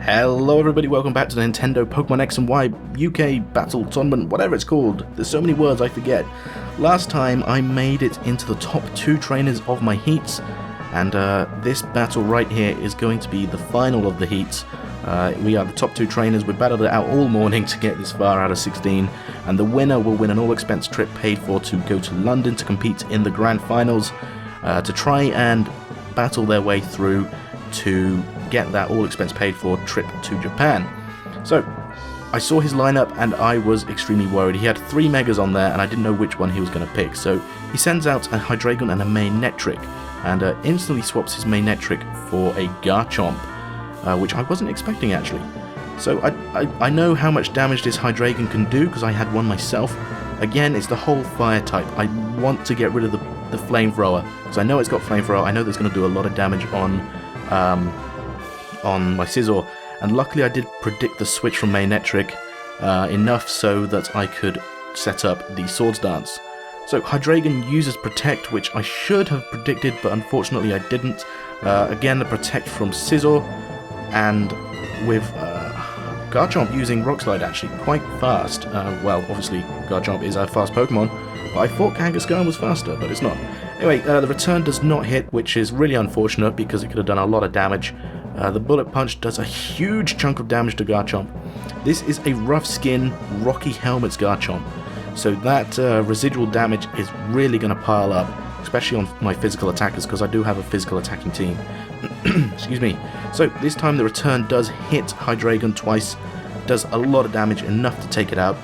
Hello everybody, welcome back to the Nintendo Pokemon X and Y UK Battle Tournament, whatever it's called. There's so many words I forget. Last time I made it into the top 2 trainers of my heats, and this battle right here is going to be the final of the heats. We are the top 2 trainers. We battled it out all morning to get this far out of 16, and the winner will win an all-expense trip paid for to go to London to compete in the Grand Finals, to try and battle their way through to get that all-expense paid for trip to Japan. So I saw his lineup and I was extremely worried. He had 3 Megas on there and I didn't know which one he was going to pick. So he sends out a Hydreigon and a Manectric, and instantly swaps his Manectric for a Garchomp, which I wasn't expecting actually. So I know how much damage this Hydreigon can do because I had one myself. Again, it's the whole fire type. I want to get rid of the flamethrower because I know it's got flamethrower. I know that's going to do a lot of damage on my Scizor, and luckily I did predict the switch from Manectric enough so that I could set up the Swords Dance. So Hydreigon uses Protect, which I should have predicted, but unfortunately I didn't. Again, the Protect from Scizor, and with Garchomp using Rock Slide actually quite fast. Well, obviously Garchomp is a fast Pokemon, but I thought Kangaskhan was faster, but it's not. Anyway, the return does not hit, which is really unfortunate because it could have done a lot of damage. The Bullet Punch does a huge chunk of damage to Garchomp. This is a rough skin, Rocky Helmet's Garchomp, so that residual damage is really going to pile up, especially on my physical attackers because I do have a physical attacking team. Excuse me. So this time the return does hit Hydreigon twice, does a lot of damage, enough to take it out.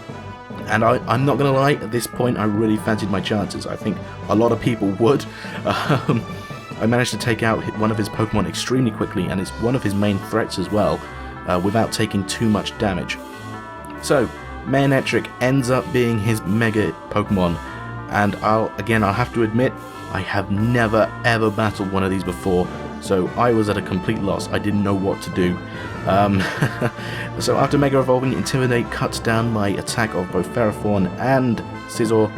And I'm not going to lie, at this point I really fancied my chances. I think a lot of people would. I managed to take out one of his Pokemon extremely quickly, and it's one of his main threats as well, without taking too much damage. So, Manectric ends up being his Mega Pokemon, and I'll have to admit, I have never ever battled one of these before, so I was at a complete loss. I didn't know what to do. So after Mega Evolving, Intimidate cuts down my attack of both Ferrothorn and Scizor,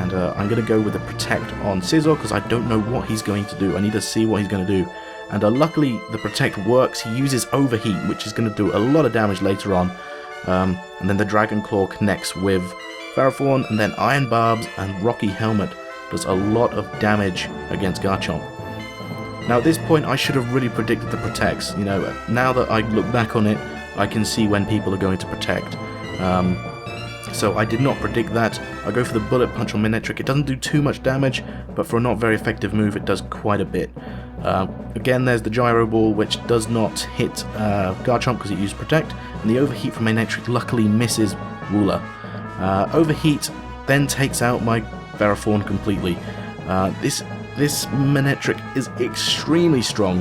and I'm going to go with the Protect on Scizor because I don't know what he's going to do. I need to see what he's going to do. And luckily the Protect works. He uses Overheat, which is going to do a lot of damage later on. And then the Dragon Claw connects with Ferrothorn, and then Iron Barbs and Rocky Helmet does a lot of damage against Garchomp. Now at this point I should have really predicted the Protects. You know, now that I look back on it, I can see when people are going to Protect. So I did not predict that. I go for the Bullet Punch on Manectric. It doesn't do too much damage, but for a not very effective move it does quite a bit. Again, there's the Gyro Ball, which does not hit Garchomp because it used Protect, and the Overheat from Manectric luckily misses Ruler. Overheat then takes out my Ferrothorn completely. This Manectric is extremely strong.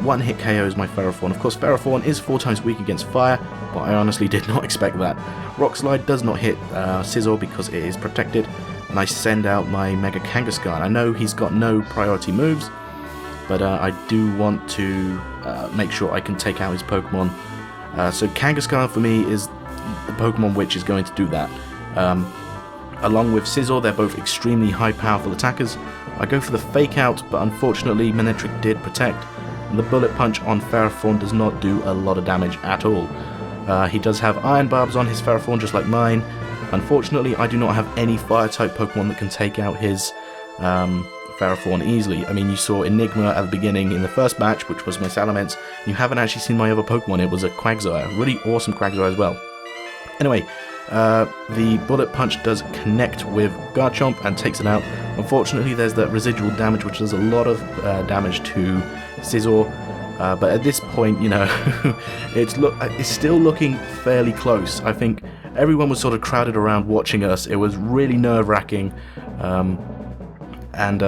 One hit KOs my Ferrothorn. Of course, Ferrothorn is 4 times weak against fire, but I honestly did not expect that. Rock Slide does not hit Scizor because it is protected, and I send out my Mega Kangaskhan. I know he's got no priority moves, but I do want to make sure I can take out his Pokemon. So Kangaskhan for me is the Pokemon which is going to do that. Along with Scizor, they're both extremely high powerful attackers. I go for the Fake Out, but unfortunately Manectric did protect, and the Bullet Punch on Ferrothorn does not do a lot of damage at all. He does have Iron Barbs on his Ferrothorn just like mine. Unfortunately, I do not have any Fire-type Pokemon that can take out his Ferrothorn easily. I mean, you saw Enigma at the beginning in the first batch, which was my Salamence. You haven't actually seen my other Pokemon. It was a Quagsire. Really awesome Quagsire as well. Anyway, the Bullet Punch does connect with Garchomp and takes it out. Unfortunately, there's that residual damage, which does a lot of damage to Scizor. But at this point, you know, it's still looking fairly close. I think everyone was sort of crowded around watching us. It was really nerve-wracking. And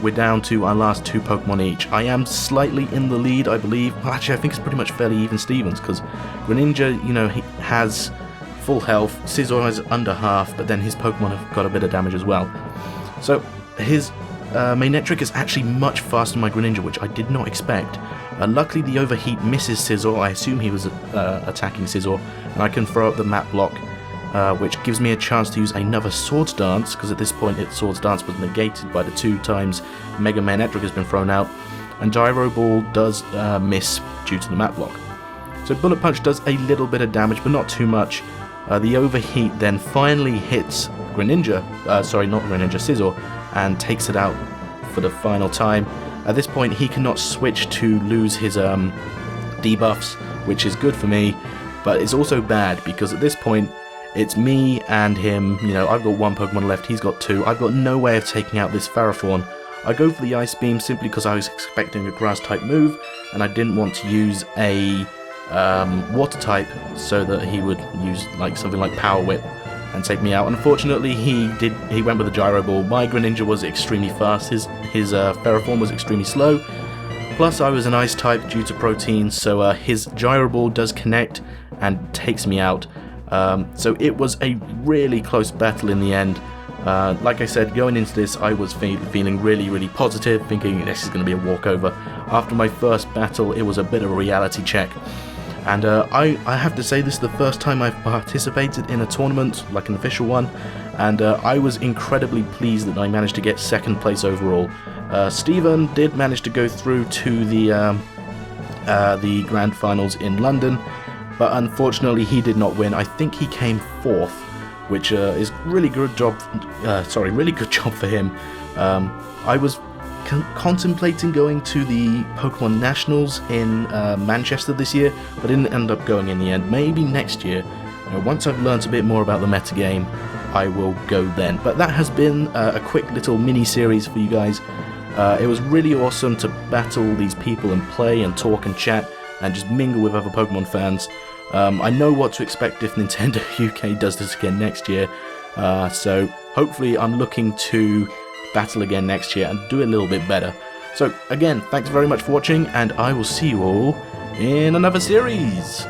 we're down to our last 2 Pokemon each. I am slightly in the lead, I believe. Well, actually, I think it's pretty much fairly even Stevens, because Greninja, you know, he has full health. Scizor has under half, but then his Pokemon have got a bit of damage as well. So his Manectric is actually much faster than my Greninja, which I did not expect. Luckily, the Overheat misses Scizor. I assume he was attacking Scizor, and I can throw up the Map Block, which gives me a chance to use another Swords Dance, because at this point its Swords Dance was negated by the 2 times Mega Manectric has been thrown out, and Gyro Ball does miss due to the Map Block. So Bullet Punch does a little bit of damage, but not too much. The Overheat then finally hits Scizor, and takes it out for the final time. At this point, he cannot switch to lose his debuffs, which is good for me, but it's also bad because at this point, it's me and him. You know, I've got one Pokemon left, he's got two. I've got no way of taking out this Ferrothorn. I go for the Ice Beam simply because I was expecting a Grass-type move, and I didn't want to use a Water-type so that he would use like something like Power Whip and take me out. Unfortunately, he went with the Gyro Ball. My Greninja was extremely fast. His Ferrothorn was extremely slow. Plus, I was an Ice type due to Protein, so his Gyro Ball does connect and takes me out. So it was a really close battle in the end. Like I said, going into this, I was feeling really positive, thinking this is going to be a walkover. After my first battle, it was a bit of a reality check. And I have to say, this is the first time I've participated in a tournament, like an official one, and I was incredibly pleased that I managed to get second place overall. Steven did manage to go through to the grand finals in London, but unfortunately he did not win. I think he came fourth, which is really good job. Really good job for him. I was contemplating going to the Pokemon Nationals in Manchester this year, but didn't end up going in the end. Maybe next year, once I've learnt a bit more about the metagame, I will go then. But that has been a quick little mini-series for you guys. It was really awesome to battle these people and play and talk and chat and just mingle with other Pokemon fans. I know what to expect if Nintendo UK does this again next year, so hopefully I'm looking to battle again next year and do a little bit better. So again, thanks very much for watching, and I will see you all in another series.